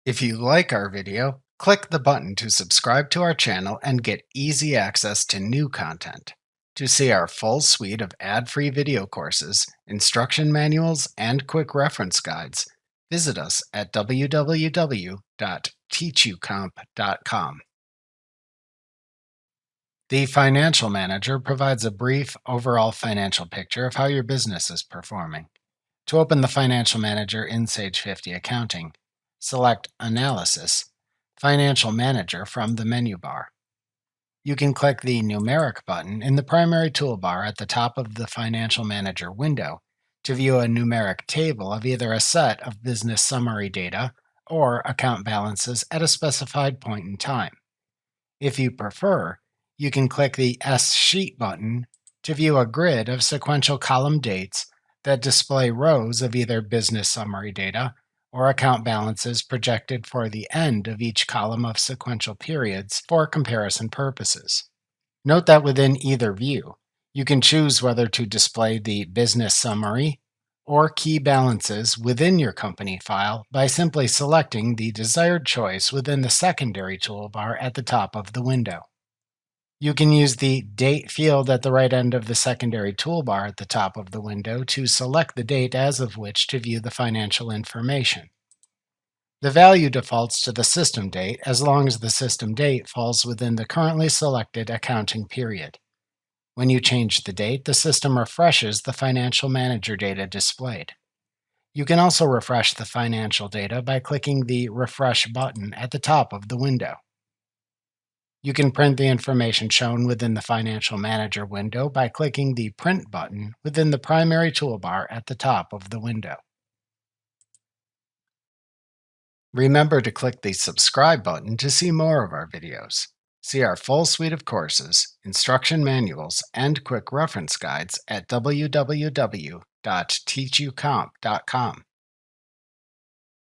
If you like our video, click the button to subscribe to our channel and get easy access to new content. To see our full suite of ad-free video courses, instruction manuals, and quick reference guides, visit us at www.teachucomp.com. The Financial Manager provides a brief overall financial picture of how your business is performing. To open the Financial Manager in Sage 50 Accounting, select Analysis, Financial Manager from the menu bar. You can click the Numeric button in the primary toolbar at the top of the Financial Manager window to view a numeric table of either a set of business summary data or account balances at a specified point in time. If you prefer, you can click the S-Sheet button to view a grid of sequential column dates that display rows of either business summary data or account balances projected for the end of each column of sequential periods for comparison purposes. Note that within either view, you can choose whether to display the business summary or key balances within your company file by simply selecting the desired choice within the secondary toolbar at the top of the window. You can use the Date field at the right end of the secondary toolbar at the top of the window to select the date as of which to view the financial information. The value defaults to the system date as long as the system date falls within the currently selected accounting period. When you change the date, the system refreshes the Financial Manager data displayed. You can also refresh the financial data by clicking the Refresh button at the top of the window. You can print the information shown within the Financial Manager window by clicking the Print button within the primary toolbar at the top of the window. Remember to click the Subscribe button to see more of our videos. See our full suite of courses, instruction manuals, and quick reference guides at www.teachucomp.com.